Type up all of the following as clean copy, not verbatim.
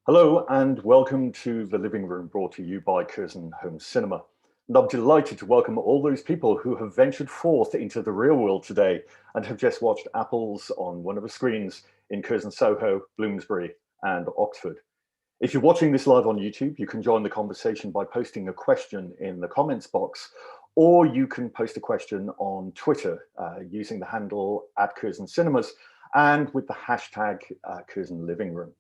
Hello and welcome to The Living Room, brought to you by Curzon Home Cinema. And I'm delighted to welcome all those people who have ventured forth into the real world today and have just watched Apples on one of the screens in Curzon Soho, Bloomsbury and Oxford. If you're watching this live on YouTube, you can join the conversation by posting a question in the comments box, or you can post a question on Twitter using the handle @Curzon Cinemas and with the hashtag Curzon Living Room.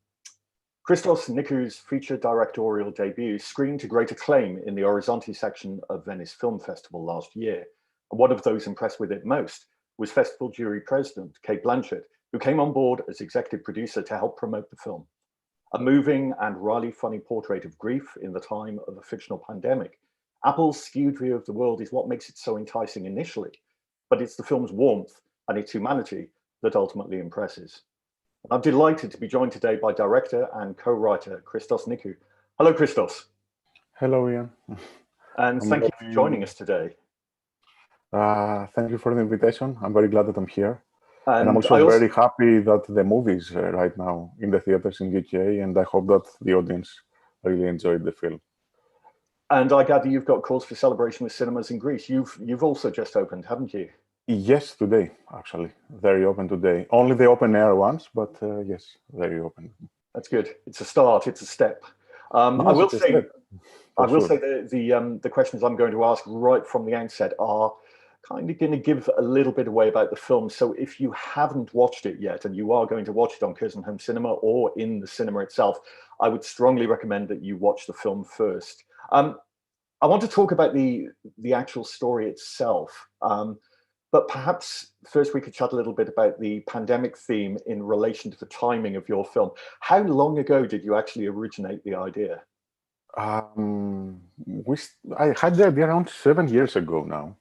Christos Nikou's feature directorial debut screened to great acclaim in the Orizzonti section of Venice Film Festival last year. And one of those impressed with it most was festival jury president Kate Blanchett, who came on board as executive producer to help promote the film. A moving and wryly funny portrait of grief in the time of a fictional pandemic, Apple's skewed view of the world is what makes it so enticing initially, but it's the film's warmth and its humanity that ultimately impresses. I'm delighted to be joined today by director and co-writer Christos Nikou. Hello, Christos. Hello, Ian. And thank you for joining us today. Thank you for the invitation. I'm very glad that I'm here. And I'm also very happy that the movie is right now in the theaters in UK, and I hope that the audience really enjoyed the film. And I gather you've got calls for celebration with cinemas in Greece. You've also just opened, haven't you? Yes, today, actually. Very open today. Only the open air ones, but yes, very open. That's good. It's a start. It's a step. Yes, I will say sure. The questions I'm going to ask right from the outset are kind of going to give a little bit away about the film. So if you haven't watched it yet and you are going to watch it on Curzon Home Cinema or in the cinema itself, I would strongly recommend that you watch the film first. I want to talk about the actual story itself. But perhaps first we could chat a little bit about the pandemic theme in relation to the timing of your film. How long ago did you actually originate the idea? I had the idea around 7 years ago now.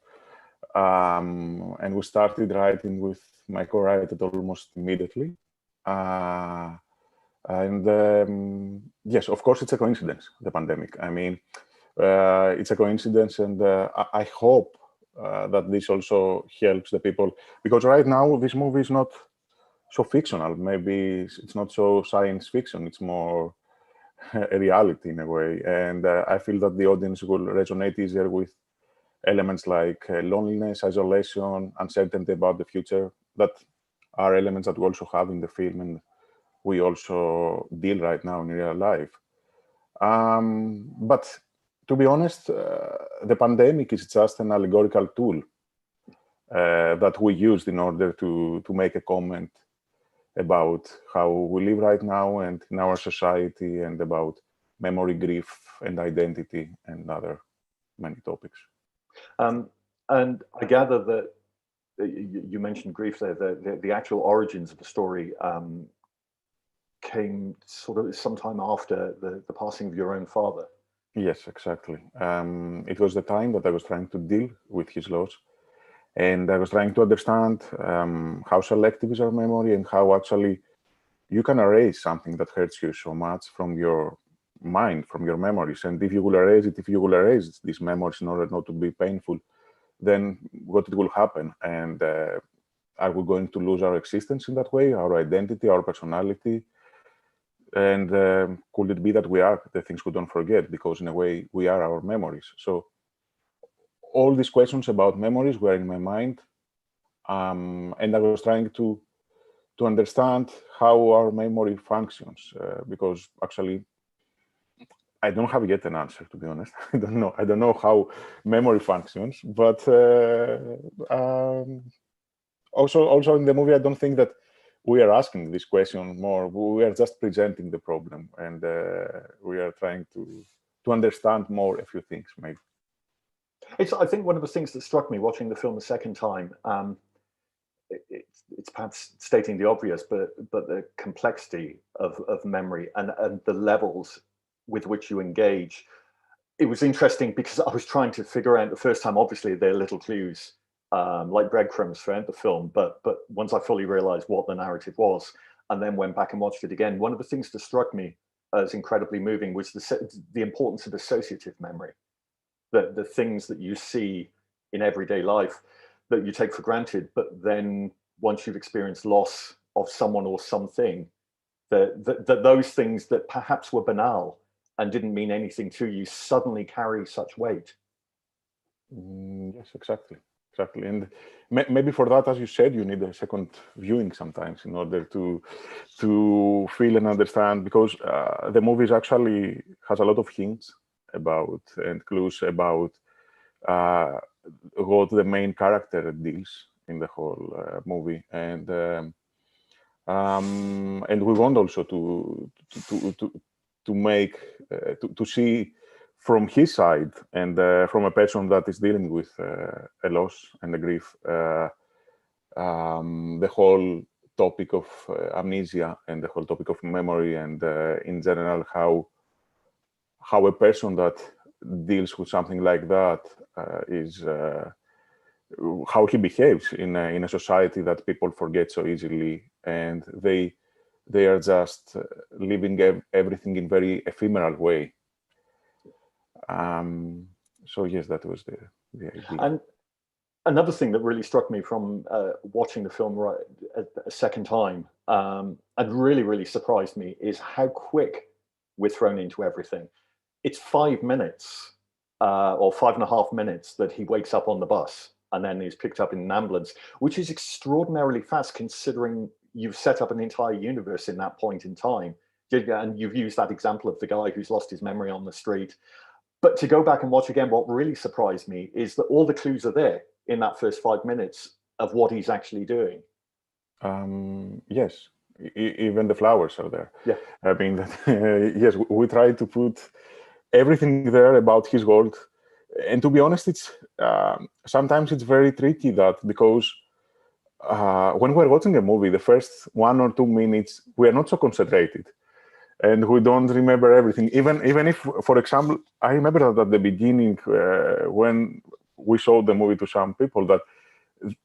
And we started writing with my co-writer almost immediately. Yes, of course, it's a coincidence, the pandemic. I mean, it's a coincidence, and I hope that this also helps the people, because right now this movie is not so fictional. Maybe it's not so science fiction. It's more a reality in a way, and I feel that the audience will resonate easier with elements like loneliness, isolation, uncertainty about the future. That are elements that we also have in the film, and we also deal right now in real life. But to be honest, the pandemic is just an allegorical tool that we used in order to make a comment about how we live right now and in our society, and about memory, grief, and identity, and other many topics. And I gather that you mentioned grief there. The actual origins of the story came sort of sometime after the passing of your own father. Yes, exactly. It was the time that I was trying to deal with his loss, and I was trying to understand how selective is our memory, and how actually you can erase something that hurts you so much from your mind, from your memories. And if you will erase these memories in order not to be painful, then what it will happen? And are we going to lose our existence in that way, our identity, our personality? And could it be that we are the things we don't forget, because in a way we are our memories? So all these questions about memories were in my mind, and I was trying to understand how our memory functions, because actually I don't have yet an answer, to be honest. I don't know how memory functions, but also in the movie, I don't think that we are asking this question more. We are just presenting the problem, and we are trying to understand more a few things, maybe. I think one of the things that struck me watching the film the second time, it's perhaps stating the obvious, but the complexity of memory and the levels with which you engage. It was interesting because I was trying to figure out the first time, obviously there are little clues like breadcrumbs throughout the film, but once I fully realized what the narrative was and then went back and watched it again, one of the things that struck me as incredibly moving was the importance of associative memory, the things that you see in everyday life that you take for granted, but then once you've experienced loss of someone or something, that those things that perhaps were banal and didn't mean anything to you suddenly carry such weight. Yes, exactly. And maybe for that, as you said, you need a second viewing sometimes in order to feel and understand, because the movie actually has a lot of hints about and clues about what the main character deals in the whole movie, and we want also to make to see from his side, and from a person that is dealing with a loss and a grief, the whole topic of amnesia and the whole topic of memory, and in general how a person that deals with something like that is how he behaves in a society that people forget so easily, and they are just living everything in very ephemeral way. So yes, that was the idea. And another thing that really struck me from watching the film a second time, and really surprised me, is how quick we're thrown into everything. It's 5 minutes or 5.5 minutes that he wakes up on the bus and then he's picked up in an ambulance, which is extraordinarily fast considering you've set up an entire universe in that point in time. And you've used that example of the guy who's lost his memory on the street. But to go back and watch again, what really surprised me is that all the clues are there in that first 5 minutes of what he's actually doing. Yes, even the flowers are there. Yeah. I mean, yes, we try to put everything there about his world. And to be honest, it's sometimes it's very tricky, that because when we're watching a movie, the first 1 or 2 minutes, we are not so concentrated. And we don't remember everything. Even if, for example, I remember that at the beginning, when we showed the movie to some people, that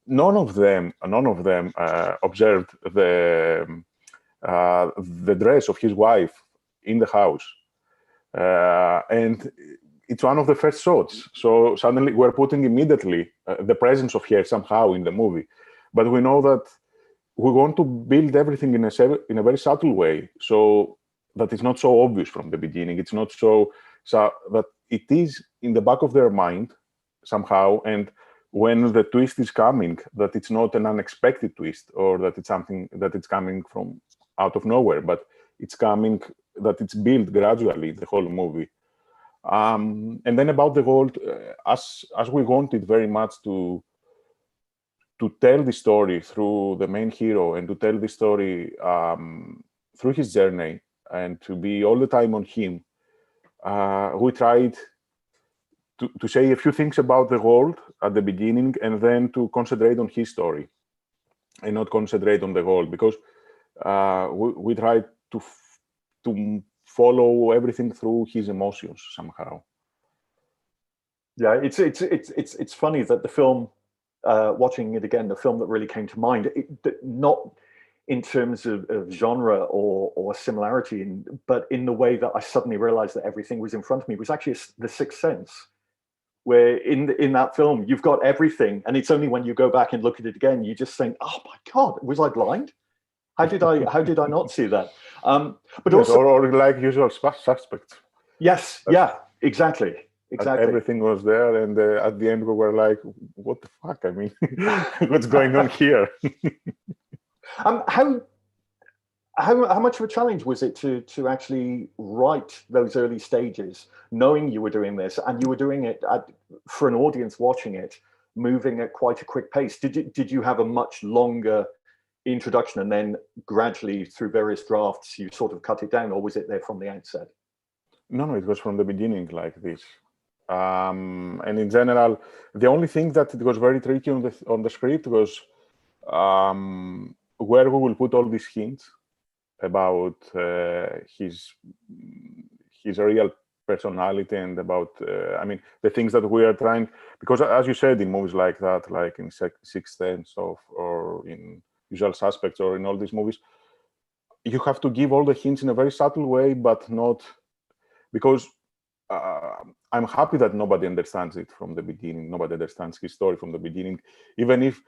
none of them observed the dress of his wife in the house, and it's one of the first shots. So suddenly we're putting immediately the presence of her somehow in the movie, but we know that we want to build everything in a very subtle way, so that it's not so obvious from the beginning. It's not so that it is in the back of their mind somehow, and when the twist is coming, that it's not an unexpected twist, or that it's something that it's coming from out of nowhere, but it's coming, that it's built gradually, the whole movie. And then about the world, as we wanted very much to tell the story through the main hero, and to tell the story through his journey, and to be all the time on him, we tried to say a few things about the world at the beginning, and then to concentrate on his story and not concentrate on the world, because we tried to follow everything through his emotions somehow. Yeah, it's funny that the film, watching it again, the film that really came to mind, not in terms of genre or similarity, but in the way that I suddenly realized that everything was in front of me, was actually The Sixth Sense, where in that film you've got everything, and it's only when you go back and look at it again you just think, oh my God, was I blind? How did I not see that? But yes, also, or like Usual Suspects. Yes, yeah, exactly. Everything was there, and at the end we were like, what the fuck? I mean, what's going on here? How much of a challenge was it to actually write those early stages, knowing you were doing this, and you were doing it for an audience watching it, moving at quite a quick pace? Did you have a much longer introduction, and then gradually through various drafts you sort of cut it down, or was it there from the outset? No, it was from the beginning like this. And in general, the only thing that it was very tricky on the script was where we will put all these hints about his real personality, and about I mean, the things that we are trying, because as you said, in movies like that, like in Sixth Sense or in Usual Suspects, or in all these movies, you have to give all the hints in a very subtle way, but not because I'm happy that nobody understands it from the beginning. Nobody understands his story from the beginning, even if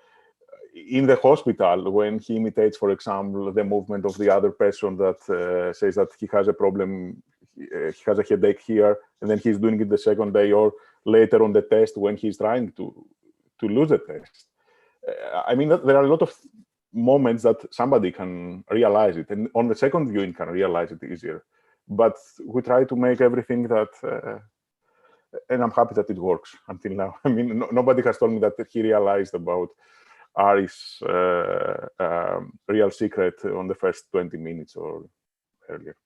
in the hospital, when he imitates, for example, the movement of the other person that says that he has a problem, he has a headache here, and then he's doing it the second day, or later on the test when he's trying to lose the test. I mean, there are a lot of moments that somebody can realize it, and on the second viewing can realize it easier. But we try to make everything that, and I'm happy that it works until now. I mean, nobody has told me that he realized about Ari's real secret on the first 20 minutes or earlier.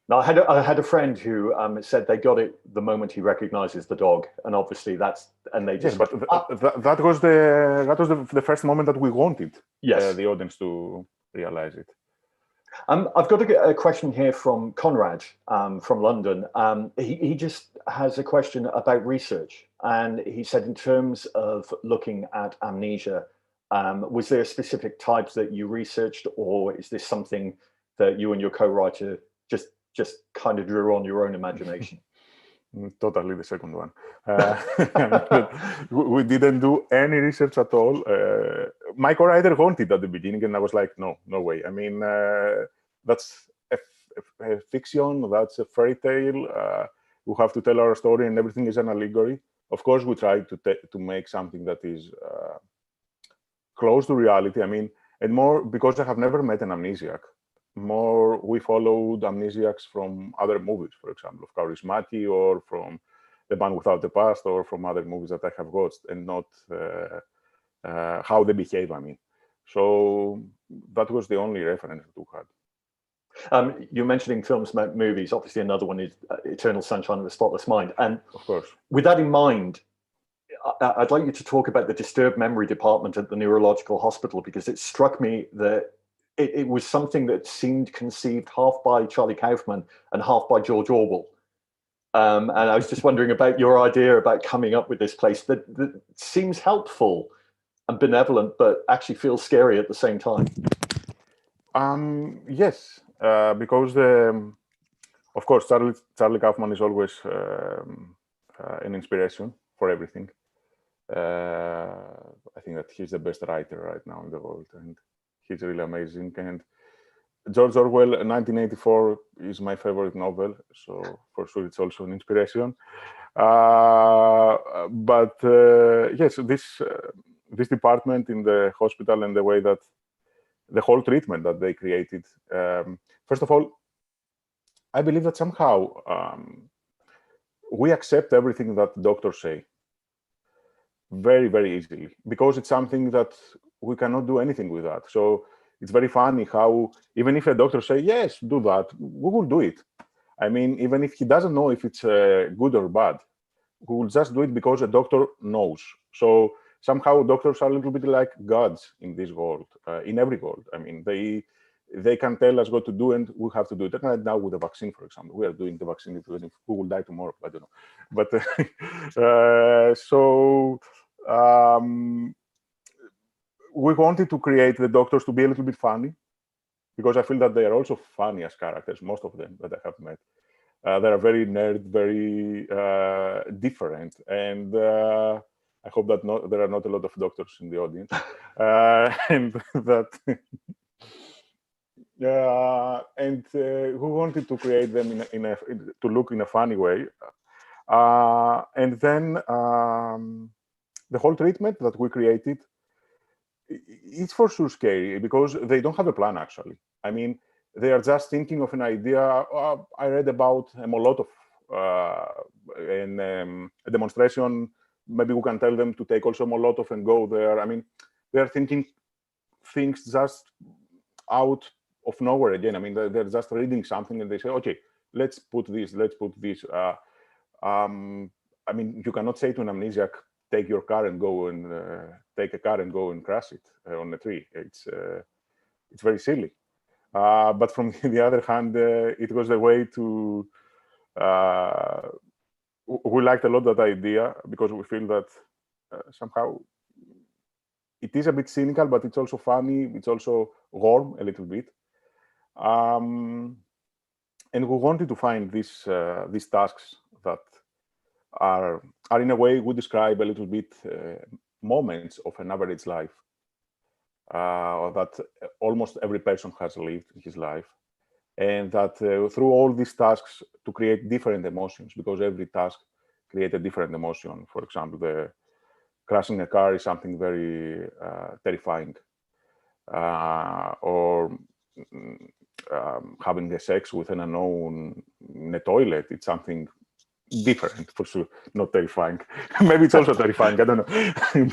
Now, I had a friend who said they got it the moment he recognizes the dog, and obviously they just. Yes, but that was the first moment that we wanted the audience to realize it. I've got a question here from Conrad from London. He just has a question about research, and he said, in terms of looking at amnesia, was there specific types that you researched, or is this something that you and your co-writer just kind of drew on your own imagination? Totally the second one. We didn't do any research at all. My co-writer wanted at the beginning, and I was like, no way. I mean, that's a fiction, that's a fairy tale. We have to tell our story, and everything is an allegory. Of course, we try to make something that is close to reality. I mean, and more because I have never met an amnesiac. More, we followed amnesiacs from other movies, for example, of Kaurismäki, or from The Man Without the Past, or from other movies that I have watched, and not how they behave, I mean. So that was the only reference that we had. You're mentioning films, movies. Obviously, another one is Eternal Sunshine of the Spotless Mind. And of course, with that in mind, I'd like you to talk about the disturbed memory department at the neurological hospital, because it struck me that it was something that seemed conceived half by Charlie Kaufman and half by George Orwell. And I was just wondering about your idea about coming up with this place that seems helpful and benevolent, but actually feels scary at the same time. Yes, because of course, Charlie Kaufman is always an inspiration for everything. I think that he's the best writer right now in the world, and he's really amazing. And George Orwell, 1984, is my favorite novel, so for sure it's also an inspiration. But yes, this department in the hospital, and the way that the whole treatment that they created. First of all, I believe that somehow we accept everything that doctors say very, very easily, because it's something that we cannot do anything with that. So it's very funny how, even if a doctor say, yes, do that, we will do it. I mean, even if he doesn't know if it's good or bad, we will just do it because a doctor knows. So somehow doctors are a little bit like gods in this world, in every world. I mean, they can tell us what to do, and we have to do it. Right now with the vaccine, for example, we are doing the vaccine, if we will die tomorrow, I don't know. But we wanted to create the doctors to be a little bit funny, because I feel that they are also funny as characters, most of them that I have met. They are very nerd, very different, and I hope that there are not a lot of doctors in the audience, and that we wanted to create them to look in a funny way, and then the whole treatment that we created, it's for sure scary, because they don't have a plan, actually. I mean, they are just thinking of an idea. I read about a Molotov in a demonstration. Maybe we can tell them to take also Molotov and go there. I mean, they are thinking things just out of nowhere again. I mean, they're just reading something and they say, okay, let's put this, let's put this. I mean, you cannot say to an amnesiac, take your car and go and take a car and go and crash it on a tree. It's very silly. But from the other hand, it was a way to. We liked a lot that idea, because we feel that somehow it is a bit cynical, but it's also funny. It's also warm a little bit. And we wanted to find these tasks that are in a way we describe a little bit moments of an average life. that almost every person has lived in his life, and that through all these tasks to create different emotions, because every task creates a different emotion. For example, the crashing a car is something very terrifying, or having a sex with an unknown in a toilet, it's something different for sure, not terrifying. Maybe it's also terrifying, I don't know.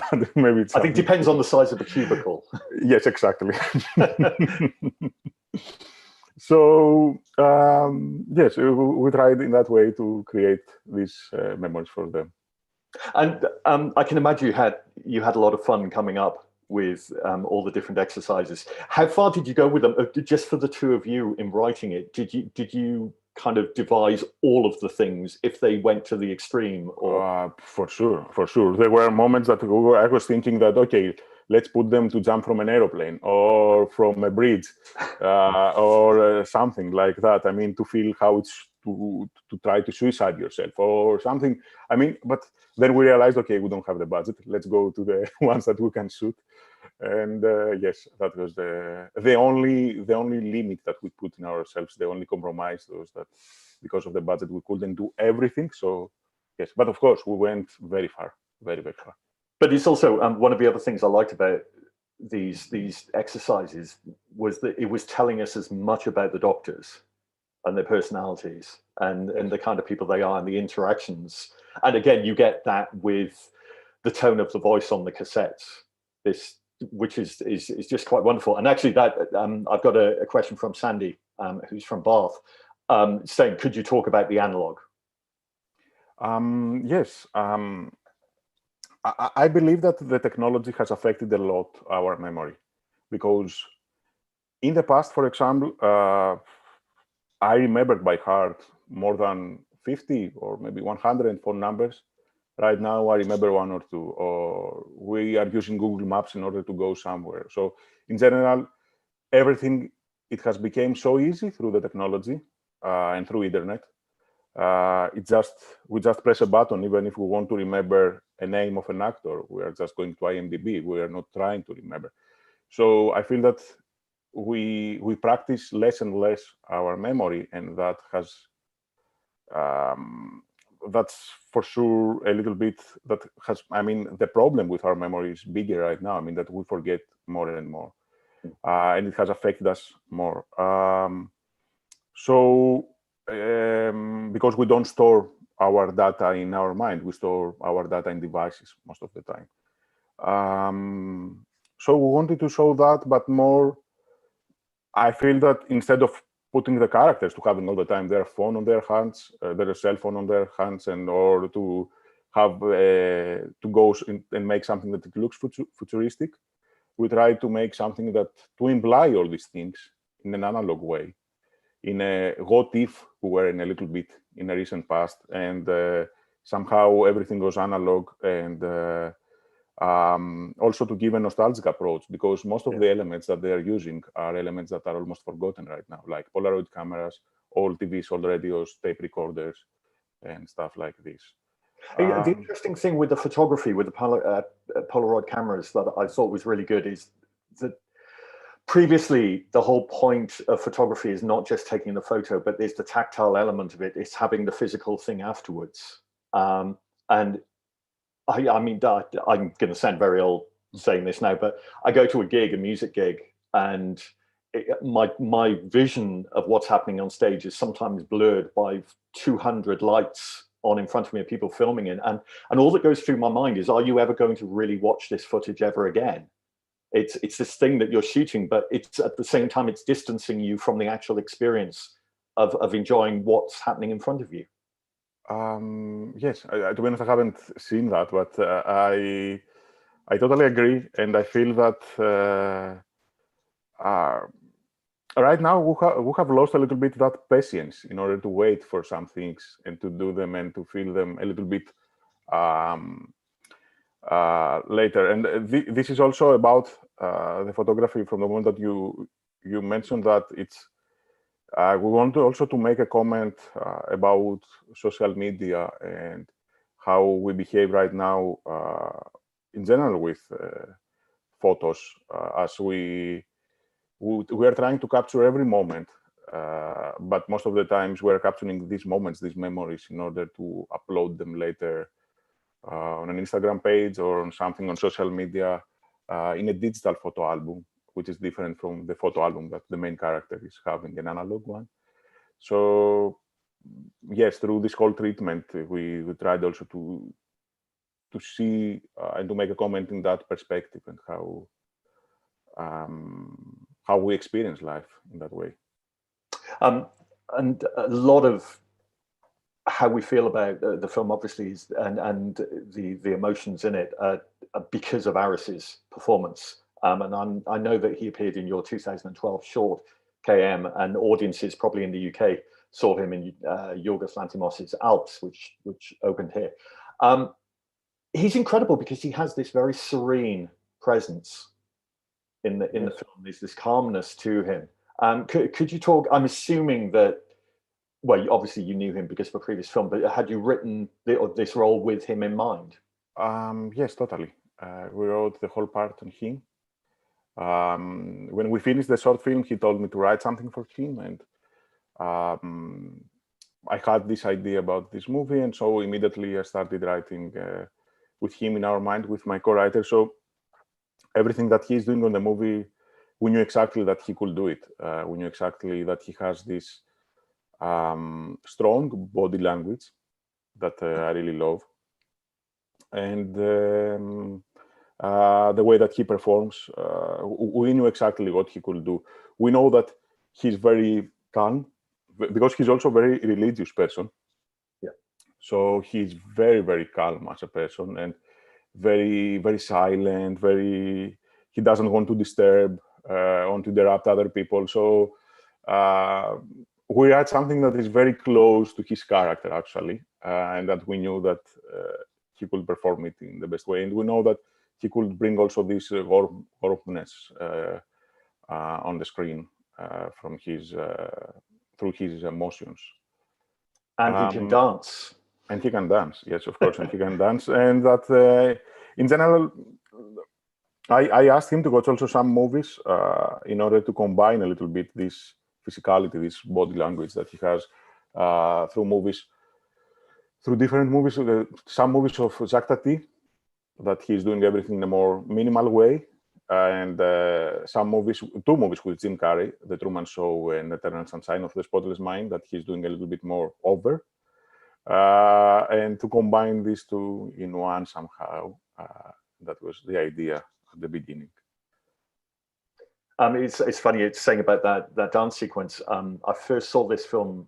But maybe it's I think it depends on the size of the cubicle. Yes, exactly. So yes, we tried in that way to create these memories for them. And I can imagine you had a lot of fun coming up with all the different exercises. How far did you go with them? Just for the two of you in writing it, did you kind of devise all of the things if they went to the extreme? Or For sure, for sure. There were moments that I was thinking that, okay, let's put them to jump from an aeroplane or from a bridge or something like that. I mean, to feel how it's to try to suicide yourself or something. I mean, but then we realized, okay, we don't have the budget. Let's go to the ones that we can shoot. And yes, that was the only limit that we put in ourselves. The only compromise was that because of the budget, we couldn't do everything. So yes, but of course, we went very far, very, very far. But it's also one of the other things I liked about these exercises was that it was telling us as much about the doctors and their personalities and the kind of people they are and the interactions. And again, you get that with the tone of the voice on the cassettes. Which is just quite wonderful. And actually, that I've got a question from Sandy, who's from Bath, saying, "Could you talk about the analog?" Yes. I believe that the technology has affected a lot our memory, because in the past, for example, I remembered by heart more than 50 or maybe 100 phone numbers. Right now, I remember one or two, or we are using Google Maps in order to go somewhere. So in general, everything, it has become so easy through the technology and through internet. We just press a button. Even if we want to remember a name of an actor, we are just going to IMDb. We are not trying to remember. So I feel that we practice less and less our memory, and that has that's for sure a little bit that has, I mean, the problem with our memory is bigger right now. I mean, that we forget more and more, and it has affected us more. Because we don't store our data in our mind, we store our data in devices most of the time. So we wanted to show that, but more, I feel that instead of putting the characters to having all the time their phone on their hands, their cell phone on their hands, and or to have to go and make something that it looks futuristic, we try to make something that to imply all these things in an analog way. In a what if we were in a little bit in a recent past, and somehow everything was analog, and also to give a nostalgic approach, because most of the elements that they are using are elements that are almost forgotten right now, like Polaroid cameras, old TVs, old radios, tape recorders, and stuff like this. The interesting thing with the photography, with the Polaroid cameras that I thought was really good is that previously the whole point of photography is not just taking the photo, but there's the tactile element of it. It's having the physical thing afterwards. And I mean, I'm going to sound very old saying this now, but I go to a music gig, and my vision of what's happening on stage is sometimes blurred by 200 lights on in front of me of people filming it. And all that goes through my mind is, are you ever going to really watch this footage ever again? It's this thing that you're shooting, but it's at the same time, it's distancing you from the actual experience of enjoying what's happening in front of you. Yes, to be honest, I haven't seen that, but I totally agree, and I feel that right now we have lost a little bit that patience in order to wait for some things and to do them and to feel them a little bit later. And this is also about the photography. From the moment that you mentioned that it's we want to also to make a comment about social media and how we behave right now in general with photos, as we are trying to capture every moment, but most of the times we're capturing these moments, these memories, in order to upload them later on an Instagram page or on something on social media in a digital photo album, which is different from the photo album that the main character is having, an analog one. So yes, through this whole treatment, we tried also to see and to make a comment in that perspective, and how we experience life in that way. And a lot of how we feel about the film, obviously, is, and the emotions in it, because of Aris's performance. And I know that he appeared in your 2012 short, KM, and audiences probably in the UK saw him in Yorgos Lanthimos's Alps, which opened here. He's incredible because he has this very serene presence in the film. There's this calmness to him. Could you talk? I'm assuming that, well, obviously you knew him because of a previous film, but had you written this role with him in mind? Yes, totally. We wrote the whole part on him. When we finished the short film, he told me to write something for him, and I had this idea about this movie, and so immediately I started writing with him in our mind, with my co-writer. So everything that he's doing on the movie, we knew exactly that he could do it. We knew exactly that he has this strong body language that I really love, and the way that he performs, we knew exactly what he could do. We know that he's very calm, because he's also a very religious person. Yeah. So he's very, very calm as a person, and very, very silent. He doesn't want to disturb, want to interrupt other people. So we had something that is very close to his character, actually, and that we knew that he could perform it in the best way. And we know that he could bring also this warmness on the screen from his through his emotions. And he can dance. And he can dance, yes, of course, and he can dance. And that, in general, I asked him to watch also some movies in order to combine a little bit this physicality, this body language that he has through different movies. Some movies of Jacques Tati, that he's doing everything in a more minimal way, and two movies with Jim Carrey, The Truman Show and Eternal Sunshine of the Spotless Mind, that he's doing a little bit more over, and to combine these two in one somehow. That was the idea at the beginning. It's funny, it's saying about that dance sequence. I first saw this film,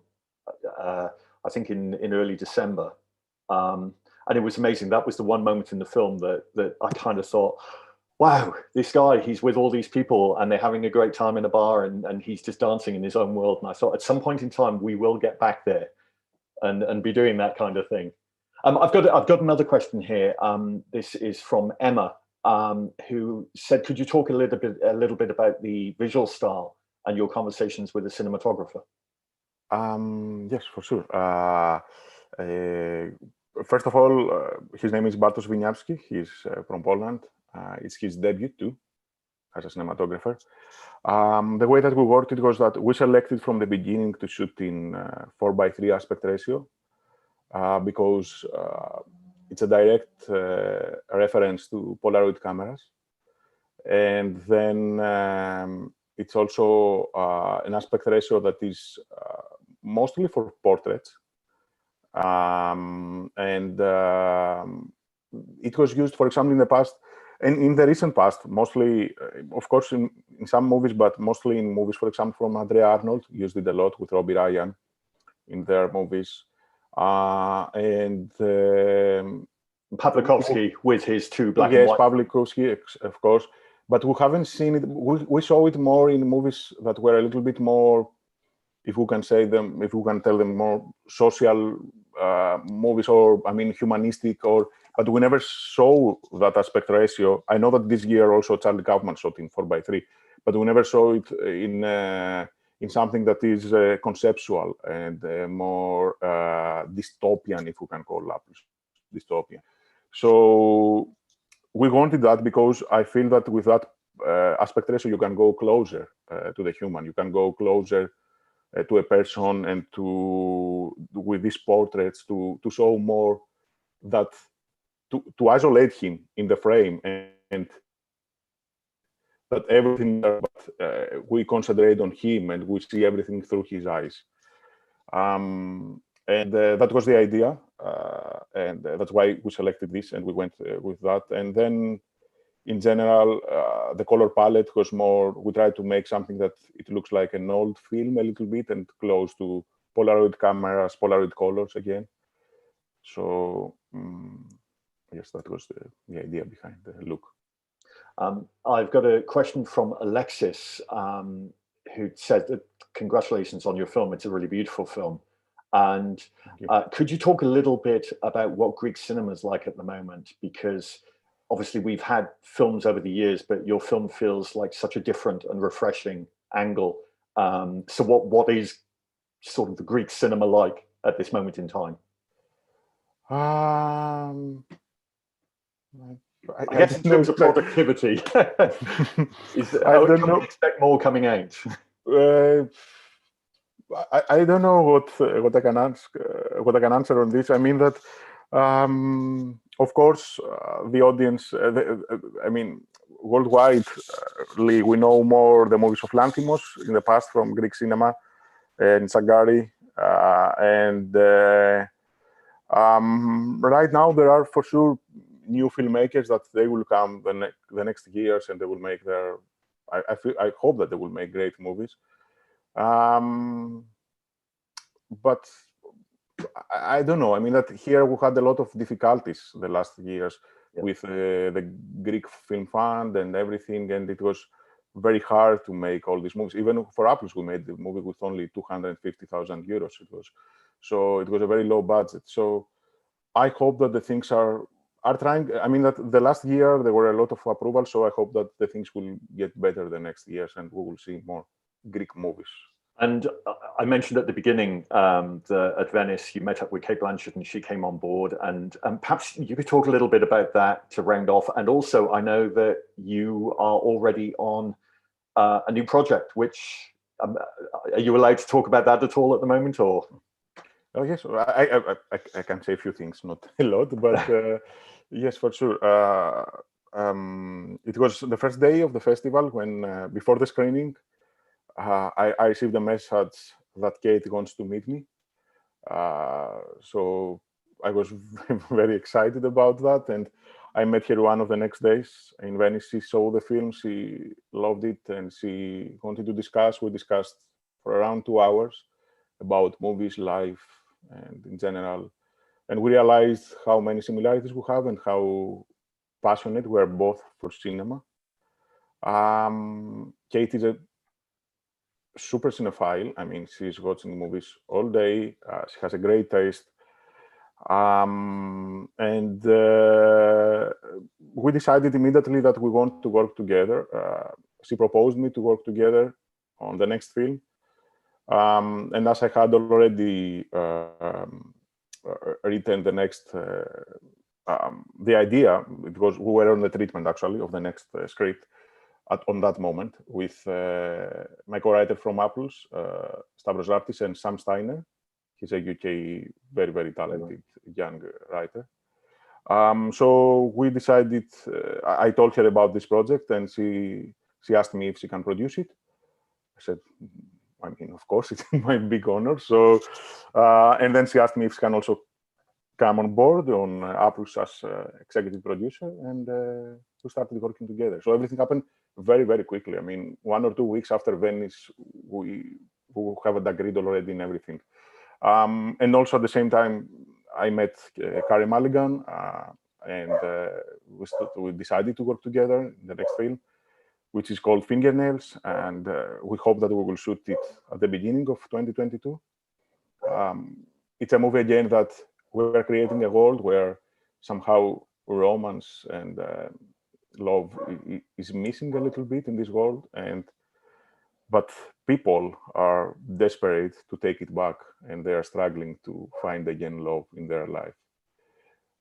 I think in early December, and it was amazing. That was the one moment in the film that I kind of thought, wow, this guy, he's with all these people and they're having a great time in a bar, and he's just dancing in his own world. And I thought, at some point in time, we will get back there and be doing that kind of thing. I've got another question here. This is from Emma, who said, could you talk a little bit about the visual style and your conversations with the cinematographer? Yes, for sure. First of all, his name is Bartosz Winiarski. He's from Poland. It's his debut too, as a cinematographer. The way that we worked it was that we selected from the beginning to shoot in 4:3 aspect ratio, because it's a direct reference to Polaroid cameras. And then it's also an aspect ratio that is mostly for portraits. And it was used, for example, in the past, and in the recent past, mostly, of course, in some movies, but mostly in movies, for example, from Andrea Arnold, used it a lot with Robbie Ryan in their movies. And Pawlikowski with his two black and white. Yes, Pawlikowski, of course. But we haven't seen it. We saw it more in movies that were a little bit more, if we can tell them, more social movies, or humanistic, but we never saw that aspect ratio. I know that this year also Charlie Kaufman shot in 4:3, but we never saw it in something that is conceptual and more dystopian, if we can call that dystopian. So we wanted that because I feel that with that aspect ratio, you can go closer to the human. You can go closer to a person, and with these portraits to show more that to isolate him in the frame, and that everything there, but we concentrate on him and we see everything through his eyes. And that was the idea, and that's why we selected this and we went with that. And then in general, the color palette was more, we tried to make something that it looks like an old film a little bit and close to Polaroid cameras, Polaroid colors again. So yes, that was the idea behind the look. I've got a question from Alexis, who said that congratulations on your film. It's a really beautiful film. And could you talk a little bit about what Greek cinema is like at the moment? Because obviously we've had films over the years, but your film feels like such a different and refreshing angle. So what is sort of the Greek cinema like at this moment in time? I guess in terms of productivity, how can we expect more coming out? I don't know what I can answer on this. I mean that, of course, the audience. I mean, worldwide, we know more the movies of Lanthimos in the past from Greek cinema and Sagari, and right now there are for sure new filmmakers that they will come the next years, and they will make their. I hope that they will make great movies. But I don't know. I mean that here we had a lot of difficulties the last years with the Greek Film Fund and everything, and it was very hard to make all these movies. Even for Apples, we made the movie with only 250,000 euros. So it was a very low budget. So I hope that the things are trying. I mean that the last year there were a lot of approvals, so I hope that the things will get better the next years, and we will see more Greek movies. And I mentioned at the beginning at Venice, you met up with Kate Blanchett and she came on board. And perhaps you could talk a little bit about that to round off. And also, I know that you are already on a new project, which are you allowed to talk about that at all at the moment? Or? Oh, yes, I can say a few things, not a lot, but yes, for sure. It was the first day of the festival when, before the screening, I received a message that Kate wants to meet me. So I was very excited about that. And I met her one of the next days in Venice. She saw the film, she loved it, and she wanted to discuss. We discussed for around 2 hours about movies, life, and in general. And we realized how many similarities we have and how passionate we are both for cinema. Kate is a super cinephile. I mean, she's watching movies all day. She has a great taste. And we decided immediately that we want to work together. She proposed me to work together on the next film. And as I had already written the next, the idea, we were on the treatment actually of the next script on that moment with my co-writer from Apples, Stavros Raptis, and Sam Steiner. He's a UK very, very talented young writer. So we decided, I told her about this project, and she asked me if she can produce it. I said, I mean, of course, it's my big honor. So, and then she asked me if she can also come on board on Apples as executive producer, and we started working together. So everything happened very, very quickly. I mean, 1 or 2 weeks after Venice, we have agreed already in everything. And also at the same time, I met Carey Mulligan, and we decided to work together in the next film, which is called Fingernails, and we hope that we will shoot it at the beginning of 2022. It's a movie again that we're creating a world where somehow romance and love is missing a little bit in this world, but people are desperate to take it back, and they are struggling to find again love in their life.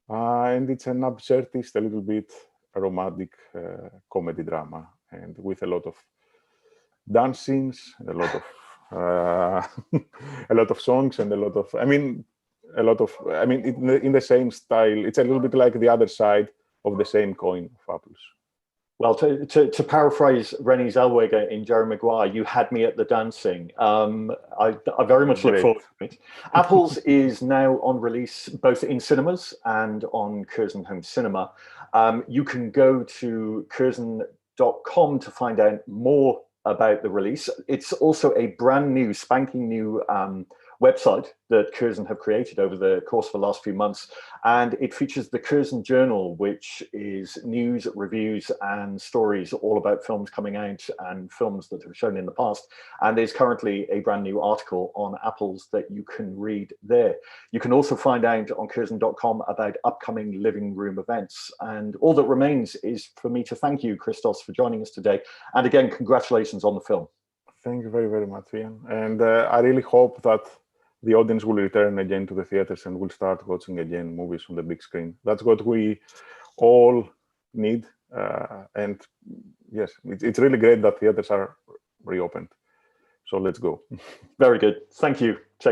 And it's an absurdist, a little bit romantic comedy drama, and with a lot of dance scenes, a lot of a lot of songs, and a lot of, in the same style. It's a little bit like the other side of the same coin of apples. Well, to paraphrase Renée Zellweger in Jerry Maguire, you had me at the dancing. I very much look forward to it. Apples is now on release both in cinemas and on Curzon Home Cinema. You can go to Curzon.com to find out more about the release. It's also a brand new, spanking new website that Curzon have created over the course of the last few months. And it features the Curzon Journal, which is news, reviews, and stories all about films coming out and films that have shown in the past. And there's currently a brand new article on apples that you can read there. You can also find out on Curzon.com about upcoming living room events. And all that remains is for me to thank you, Christos, for joining us today. And again, congratulations on the film. Thank you very, very much, Ian. And I really hope that the audience will return again to the theaters and will start watching again movies on the big screen. That's what we all need. And yes, it's really great that theaters are reopened. So let's go. Very good. Thank you.